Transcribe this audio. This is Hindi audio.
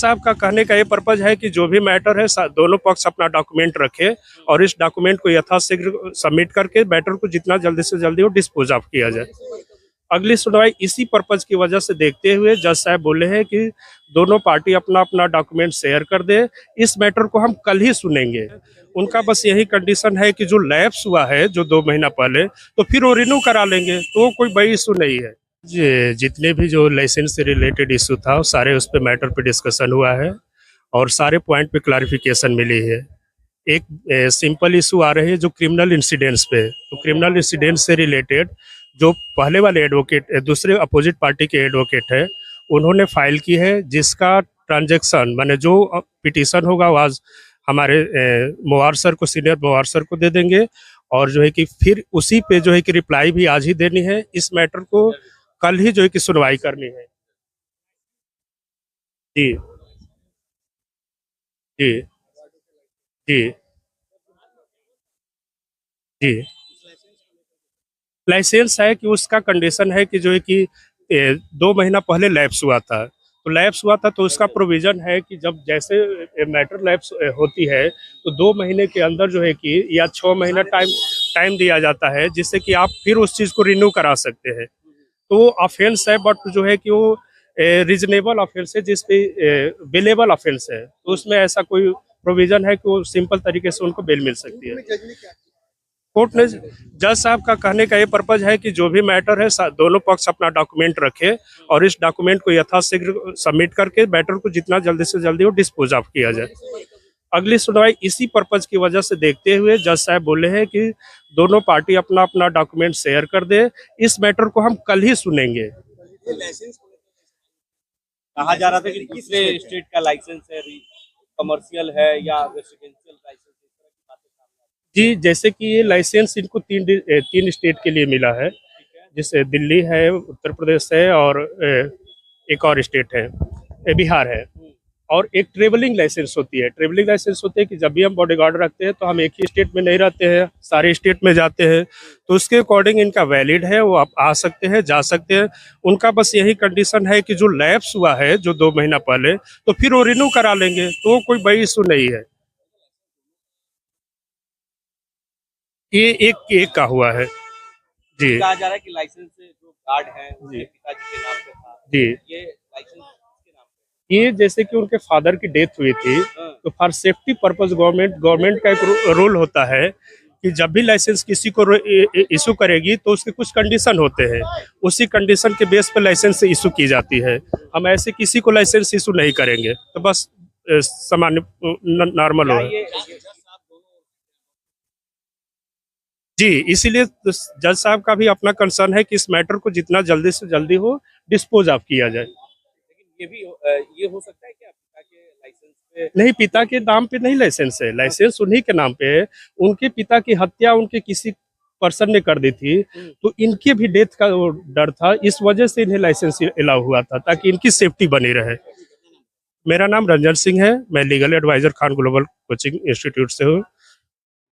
साहब का कहने का ये पर्पज है कि जो भी मैटर है दोनों पक्ष अपना डॉक्यूमेंट रखे और इस डॉक्यूमेंट को यथाशीघ्र सबमिट करके मैटर को जितना जल्दी से जल्दी वो डिस्पोज ऑफ किया जाए। अगली सुनवाई इसी पर्पज की वजह से देखते हुए जज साहब बोले हैं कि दोनों पार्टी अपना अपना डॉक्यूमेंट शेयर कर दे। इस मैटर को हम कल ही सुनेंगे। उनका बस यही कंडीशन है कि जो लैप्स हुआ है जो 2 महीना पहले, तो फिर वो रिन्यू करा लेंगे, तो वो कोई बड़ी इशू नहीं है। जितने भी जो लाइसेंस से रिलेटेड इशू था वो सारे उस पे मैटर पे डिस्कशन हुआ है और सारे पॉइंट पे क्लैरिफिकेशन मिली है। एक सिंपल इशू आ रही है जो क्रिमिनल इंसिडेंट्स पे, तो क्रिमिनल इंसिडेंट से रिलेटेड जो पहले वाले एडवोकेट दूसरे अपोजिट पार्टी के एडवोकेट है उन्होंने फाइल की है, जिसका ट्रांजैक्शन माने जो पिटीशन होगा वो आज हमारे मोवार सर को, सीनियर मोवार सर को दे देंगे और जो है कि फिर उसी पे जो है कि रिप्लाई भी आज ही देनी है। इस मैटर को कल ही जो है कि सुनवाई करनी है। जी जी जी जी। लाइसेंस है कि उसका कंडीशन है कि जो है कि 2 महीना पहले लैप्स हुआ था, तो लैप्स हुआ था तो उसका प्रोविजन है कि जब जैसे मैटर लैप्स होती है तो 2 महीने के अंदर जो है कि या 6 महीना टाइम दिया जाता है, जिससे कि आप फिर उस चीज़ को रिन्यू करा सकते हैं। तो वो ऑफेंस है, बट जो है कि वो रीजनेबल ऑफेंस है, जिसपे बेलेबल ऑफेंस है, तो उसमें ऐसा कोई प्रोविजन है कि वो सिंपल तरीके से उनको बेल मिल सकती है। कोर्ट ने जज साहब का कहने का ये पर्पज है कि जो भी मैटर है दोनों पक्ष अपना डॉक्यूमेंट रखे और इस डॉक्यूमेंट को यथाशीघ्र सबमिट करके मैटर को जितना जल्दी से जल्दी वो डिस्पोज ऑफ किया जाए। अगली सुनवाई इसी पर्पज की वजह से देखते हुए जज साहब बोले हैं कि दोनों पार्टी अपना अपना डॉक्यूमेंट शेयर कर दे। इस मैटर को हम कल ही सुनेंगे। कहा जा रहा था कि दूसरे स्टेट का लाइसेंस है, कमर्शियल है या रेसिडेंशियल लाइसेंस। जी, जैसे कि ये लाइसेंस इनको तीन स्टेट के लिए मिला है, जैसे दिल्ली है, उत्तर प्रदेश है और एक और स्टेट है, बिहार है। और एक ट्रेवलिंग लाइसेंस होती है। ट्रेवलिंग लाइसेंस होती है कि जब भी हम बॉडीगार्ड रखते हैं तो हम एक ही स्टेट में नहीं रहते हैं, सारे स्टेट में जाते हैं, तो उसके अकॉर्डिंग इनका वैलिड है, वो आप आ सकते हैं, जा सकते हैं। उनका बस यही कंडीशन है कि जो लैप्स हुआ है जो 2 महीना पहले, तो फिर वो रिन्यू करा लेंगे, तो वो कोई बड़ी इशू नहीं है। ये एक का हुआ है जी। कहा जा रहा है कि लाइसेंस जो गार्ड है उनके पिताजी के नाम पे था जी। ये लाइसेंस किसके नाम पे? ये जैसे कि उनके फादर की डेथ हुई थी, तो फॉर सेफ्टी पर्पस गवर्नमेंट का एक रूल होता है कि जब भी लाइसेंस किसी को इशू करेगी तो उसके कुछ कंडीशन होते हैं, उसी कंडीशन के बेस पर लाइसेंस इशू की जाती है। हम ऐसे किसी को लाइसेंस इशू नहीं करेंगे, तो बस सामान्य नॉर्मल हो। जी, इसीलिए जज साहब का भी अपना कंसर्न है कि इस मैटर को जितना जल्दी से जल्दी हो डिस्पोज ऑफ किया जाए। लेकिन ये हो सकता है कि पिता के लाइसेंस पे नहीं, पिता के नाम पे नहीं लाइसेंस है, लाइसेंस उन्हीं के नाम पे है। उनके पिता की हत्या उनके किसी पर्सन ने कर दी थी, तो इनके भी डेथ का वो डर था, इस वजह से इन्हें लाइसेंस अलाउ हुआ था ताकि इनकी सेफ्टी बनी रहे। मेरा नाम रंजन सिंह है, मैं legal advisor Khan global coaching institute से हूँ।